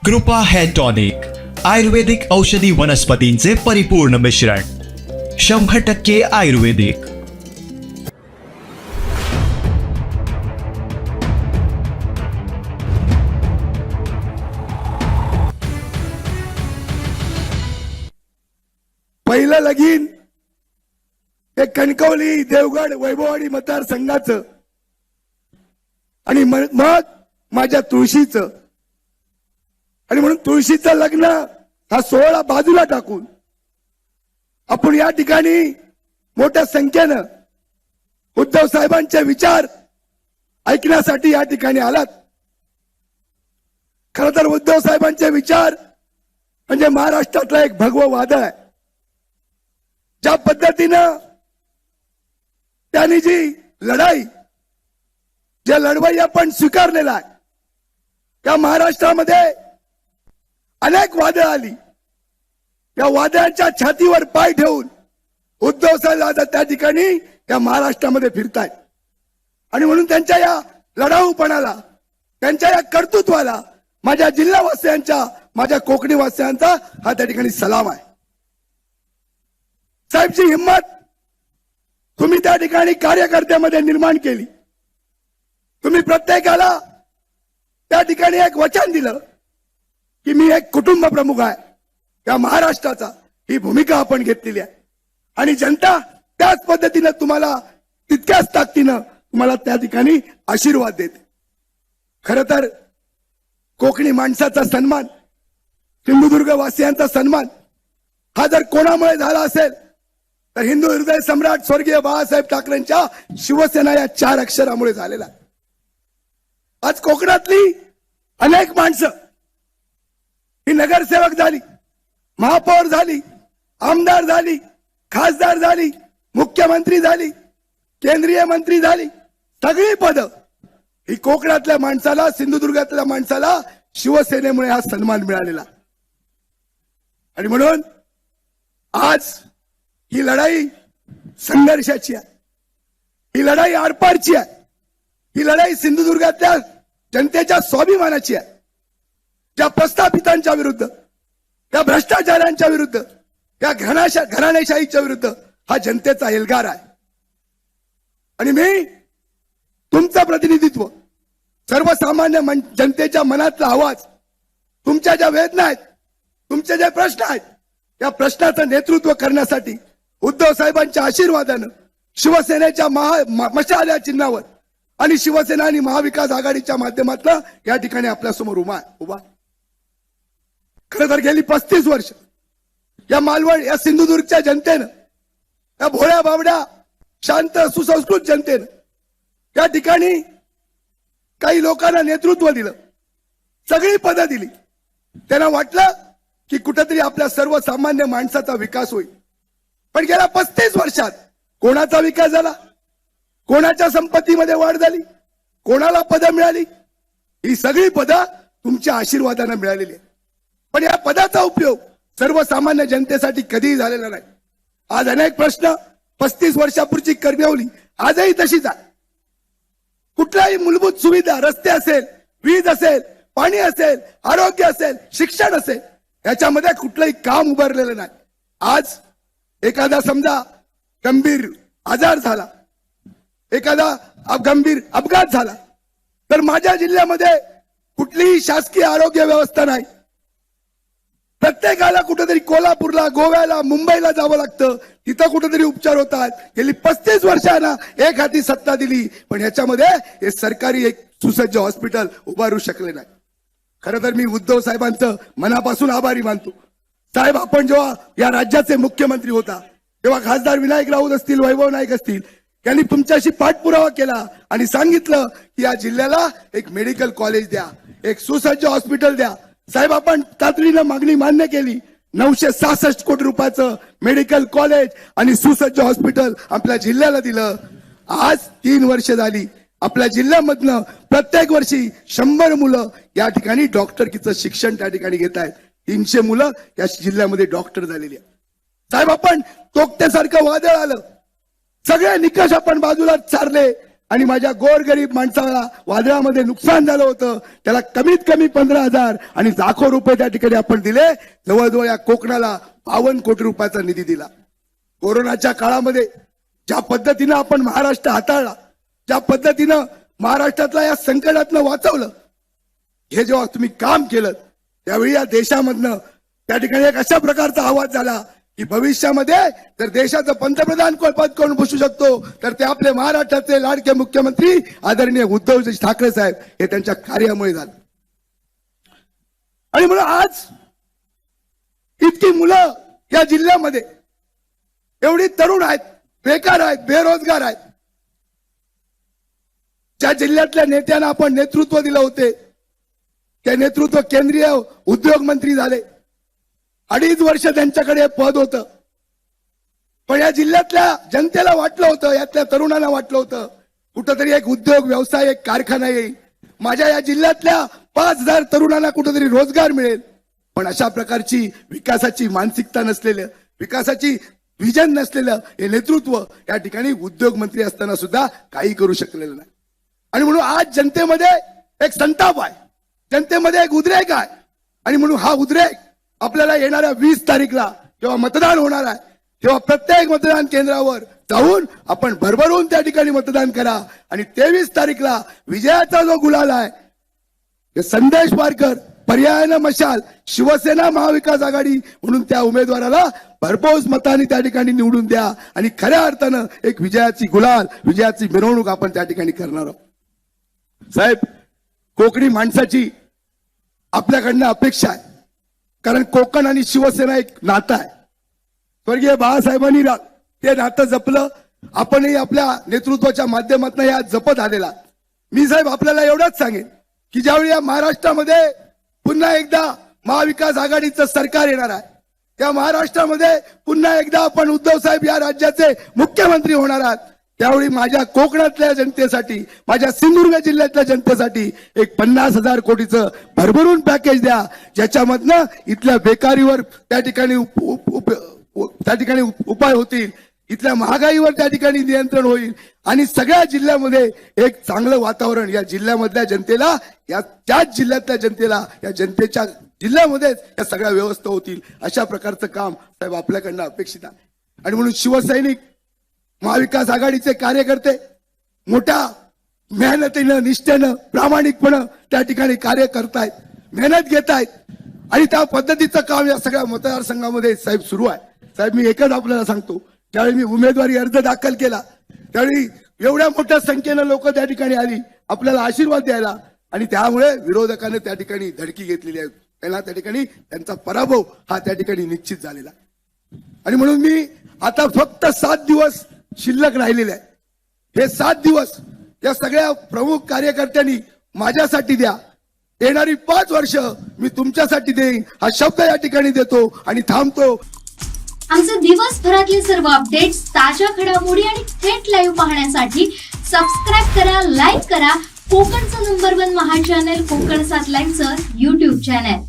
कृपा hair tonic आयुर्वेदिक औषधी वनस्पतींचे परिपूर्ण मिश्रण 100% आयुर्वेदिक। पहिलं लगीन हे कणकवली देवगड वैभववाडी मतदारसंघाचं आणि मग माझ्या तुळशीचं, आणि म्हणून तुळशीचं लग्न हा सोहळा बाजूला टाकून आपण या ठिकाणी मोठ्या संख्येनं उद्धव साहेबांचे विचार ऐकण्यासाठी या ठिकाणी आलात। खरं तर उद्धव साहेबांचे विचार म्हणजे महाराष्ट्रातला एक भगवं वादळ आहे। ज्या पद्धतीनं त्यांनी जी लढाई, जे लढवाई आपण स्वीकारलेला आहे, त्या महाराष्ट्रामध्ये अनेक वादळ आली। या वादळांच्या छातीवर पाय ठेवून उद्धव साहेब आता त्या ठिकाणी या महाराष्ट्रामध्ये फिरतायत, आणि म्हणून त्यांच्या या लढाऊपणाला, त्यांच्या या कर्तृत्वाला माझ्या जिल्हावासियांचा, माझ्या कोकणी वासियांचा हा त्या ठिकाणी सलाम आहे। साहेबची हिंमत तुम्ही त्या ठिकाणी कार्यकर्त्यामध्ये निर्माण केली। तुम्ही प्रत्येकाला त्या ठिकाणी एक वचन दिलं की मी एक कुटुंब प्रमुख आहे या महाराष्ट्राचा, ही भूमिका आपण घेतलेली आहे, आणि जनता त्याच पद्धतीनं तुम्हाला तितक्याच ताकदीनं तुम्हाला त्या ठिकाणी आशीर्वाद देते। खरं तर कोकणी माणसाचा सन्मान, सिंधुदुर्ग वासियांचा सन्मान हा जर कोणामुळे झाला असेल तर हिंदू हृदय सम्राट स्वर्गीय बाळासाहेब ठाकरेंच्या शिवसेना या 4 अक्षरामुळे झालेला आहे। आज कोकणातली अनेक माणसं ही नगरसेवक झाली, महापौर झाली, आमदार झाली, खासदार झाली, मुख्यमंत्री झाली, केंद्रीय मंत्री झाली, सगळी पदं ही कोकणातल्या माणसाला, सिंधुदुर्गातल्या माणसाला शिवसेनेमुळे हा सन्मान मिळालेला। आणि म्हणून आज ही लढाई संघर्षाची आहे, ही लढाई आरपारची आहे, ही लढाई सिंधुदुर्गातल्या जनतेच्या स्वाभिमानाची आहे। ज्या प्रस्थापितांच्या विरुद्ध, त्या भ्रष्टाचारांच्या विरुद्ध, त्या घराणेशाहीच्या विरुद्ध हा जनतेचा एल्गार आहे। आणि मी तुमचं प्रतिनिधित्व, सर्वसामान्य जनतेच्या मनातला आवाज, तुमच्या ज्या वेदना आहेत, तुमचे जे प्रश्न आहेत, त्या प्रश्नाचं नेतृत्व करण्यासाठी उद्धव साहेबांच्या आशीर्वादानं शिवसेनेच्या मशाल या चिन्हावर आणि शिवसेना आणि महाविकास आघाडीच्या माध्यमातून या ठिकाणी आपल्यासमोर उभा। खरं तर गेली 35 वर्ष या मालवण, या सिंधुदुर्गच्या जनतेनं, या भोळ्या बावड्या शांत सुसंस्कृत जनतेनं या ठिकाणी काही लोकांना नेतृत्व दिलं, सगळी पदं दिली। त्यांना वाटलं की कुठेतरी आपल्या सर्वसामान्य माणसाचा विकास होईल, पण गेल्या 35 वर्षात कोणाचा विकास झाला, कोणाच्या संपत्तीमध्ये वाढ झाली, कोणाला पदं मिळाली? ही सगळी पदं तुमच्या आशीर्वादाने मिळालेली आहे, पण या पदाचा उपयोग सर्वसामान्य जनतेसाठी कधीही झालेला नाही। आज अनेक प्रश्न 35 वर्षापूर्वी करण्यावली आजही तशीच आहे। कुठल्याही मूलभूत सुविधा, रस्ते असेल, वीज असेल, पाणी असेल, आरोग्य असेल, शिक्षण असेल, याच्यामध्ये कुठलंही काम उभारलेलं नाही। आज एखादा समजा गंभीर आजार झाला, एखादा गंभीर अपघात झाला, तर माझ्या जिल्ह्यामध्ये कुठलीही शासकीय आरोग्य व्यवस्था नाही। प्रत्येकाला कुठेतरी कोल्हापूरला, गोव्याला, मुंबईला जावं लागतं, तिथं कुठेतरी उपचार होतात। गेली 35 वर्षांना एक हाती सत्ता दिली, पण याच्यामध्ये हे सरकारी एक सुसज्ज हॉस्पिटल उभारू शकले नाही। खरं तर मी उद्धव साहेबांचं मनापासून आभारी मानतो। साहेब, आपण जेव्हा या राज्याचे मुख्यमंत्री होता तेव्हा खासदार विनायक राऊत असतील, वैभव नाईक असतील, यांनी तुमच्याशी पाठपुरावा केला आणि सांगितलं की या जिल्ह्याला एक मेडिकल कॉलेज द्या, एक सुसज्ज हॉस्पिटल द्या। साहेब, आपण तातडीनं मागणी मान्य केली। 966 कोटी रुपयाचं मेडिकल कॉलेज आणि सुसज्ज हॉस्पिटल आपल्या जिल्ह्याला दिलं। आज 3 वर्ष झाली, आपल्या जिल्ह्यामधनं प्रत्येक वर्षी 100 मुलं या ठिकाणी डॉक्टरकीचं शिक्षण त्या ठिकाणी घेत आहेत। 300 मुलं या जिल्ह्यामध्ये डॉक्टर झालेली आहेत। साहेब, आपण तोक्त्यासारखं वादळ आलं, सगळे निकष आपण बाजूला सारले, आणि माझ्या गोरगरीब माणसाला वादळामध्ये नुकसान झालं होतं त्याला कमीत कमी 15,000 आणि लाखो रुपये त्या ठिकाणी आपण दिले. जवळजवळ या कोकणाला 52 कोटी रुपयाचा निधी दिला. कोरोनाच्या काळामध्ये ज्या पद्धतीनं आपण महाराष्ट्र हाताळला, ज्या पद्धतीनं महाराष्ट्रातला या संकटातनं वाचवलं, हे जेव्हा तुम्ही काम केलं त्यावेळी या देशामधनं त्या ठिकाणी एक अशा प्रकारचा आवाज झाला की भविष्यामध्ये जर देशाचं पंतप्रधान पद कोण बसू शकतो तर ते आपले महाराष्ट्राचे लाडके मुख्यमंत्री आदरणीय उद्धवजी ठाकरे साहेब हे त्यांच्या कार्यामुळे झालं. आणि म्हणून आज इतकी मुलं या जिल्ह्यामध्ये एवढी तरुण आहेत, बेकार आहेत, बेरोजगार आहेत. ज्या जिल्ह्यातल्या नेत्यांना आपण नेतृत्व दिलं होते ते नेतृत्व केंद्रीय उद्योग मंत्री झाले. 2.5 वर्ष त्यांच्याकडे पद होतं. पण या जिल्ह्यातल्या जनतेला वाटलं होतं, यातल्या तरुणांना वाटलं होतं कुठंतरी एक उद्योग व्यवसाय, एक कारखाना येईल, माझ्या या जिल्ह्यातल्या 5,000 तरुणांना कुठंतरी रोजगार मिळेल. पण अशा प्रकारची विकासाची मानसिकता नसलेलं, विकासाची विजन नसलेलं हे नेतृत्व या ठिकाणी उद्योग मंत्री असताना सुद्धा काही करू शकलेलं नाही. आणि म्हणून आज जनतेमध्ये एक संताप आहे, जनतेमध्ये एक उद्रेक आहे. आणि म्हणून हा उद्रेक आपल्याला येणाऱ्या 20 तारीखला जेव्हा मतदान होणार आहे तेव्हा प्रत्येक मतदान केंद्रावर जाऊन आपण भरभरून त्या ठिकाणी मतदान करा. आणि 23 तारीखला विजयाचा जो गुलाल आहे हे संदेश वारकर, पर्यायानं मशाल, शिवसेना महाविकास आघाडी म्हणून त्या उमेदवाराला भरपोच मतांनी त्या ठिकाणी निवडून द्या. आणि खऱ्या अर्थानं एक विजयाची गुलाल, विजयाची मिरवणूक आपण त्या ठिकाणी करणार आहोत. साहेब, कोकणी माणसाची आपल्याकडनं अपेक्षा आहे, कारण कोकण आणि शिवसेना एक नातं आहे. स्वर्गीय बाळासाहेबांनी ते नातं जपलं, आपणही आपल्या नेतृत्वाच्या माध्यमातून या जपत आलेला. मी साहेब आपल्याला एवढंच सांगेन की ज्यावेळी या महाराष्ट्रामध्ये पुन्हा एकदा महाविकास आघाडीचं सरकार येणार आहे, त्या महाराष्ट्रामध्ये पुन्हा एकदा आपण उद्धव साहेब या राज्याचे मुख्यमंत्री होणार आहात, त्यावेळी माझ्या कोकणातल्या जनतेसाठी, माझ्या सिंधुदुर्ग जिल्ह्यातल्या जनतेसाठी एक 50,000 कोटीचं भरभरून पॅकेज द्या, ज्याच्यामधनं इथल्या बेकारीवर त्या ठिकाणी उपाय होतील, इथल्या महागाईवर त्या ठिकाणी नियंत्रण होईल आणि सगळ्या जिल्ह्यामध्ये एक चांगलं वातावरण या जिल्ह्यामधल्या जनतेला, या त्याच जिल्ह्यातल्या जनतेला, या जनतेच्या जिल्ह्यामध्येच या सगळ्या व्यवस्था होतील. अशा प्रकारचं काम साहेब आपल्याकडनं अपेक्षित आहे. आणि म्हणून शिवसैनिक, महाविकास आघाडीचे कार्यकर्ते मोठ्या मेहनतीनं, निष्ठेनं, प्रामाणिकपणं त्या ठिकाणी कार्य करतायत, मेहनत घेत आहेत. आणि त्या पद्धतीचं काम या सगळ्या मतदारसंघामध्ये साहेब सुरू आहे. साहेब, मी एकच आपल्याला सांगतो, त्यावेळी मी उमेदवारी अर्ज दाखल केला त्यावेळी एवढ्या मोठ्या संख्येनं लोक त्या ठिकाणी आली आपल्याला आशीर्वाद द्यायला, आणि त्यामुळे विरोधकांनी त्या ठिकाणी धडकी घेतलेली आहे. त्यांना त्या ठिकाणी त्यांचा पराभव हा त्या ठिकाणी निश्चित झालेला. आणि म्हणून मी आता फक्त 7 दिवस शिल्लक राहिलेले आहे. हे 7 दिवस या सगळ्या प्रमुख कार्यकर्त्यांनी माझ्यासाठी द्या. येणारी 5 वर्ष मी तुमच्यासाठी देईन हा शब्द या ठिकाणी देतो आणि थांबतो. आमचे दिवसभरातले सर्व अपडेट्स, ताज्या घडामोडी आणि थेट लाईव्ह पाहण्यासाठी सबस्क्राईब करा, लाईक करा कोकणचं नंबर 1 महा चॅनल कोकण 7 लाईव्हचं YouTube चॅनल.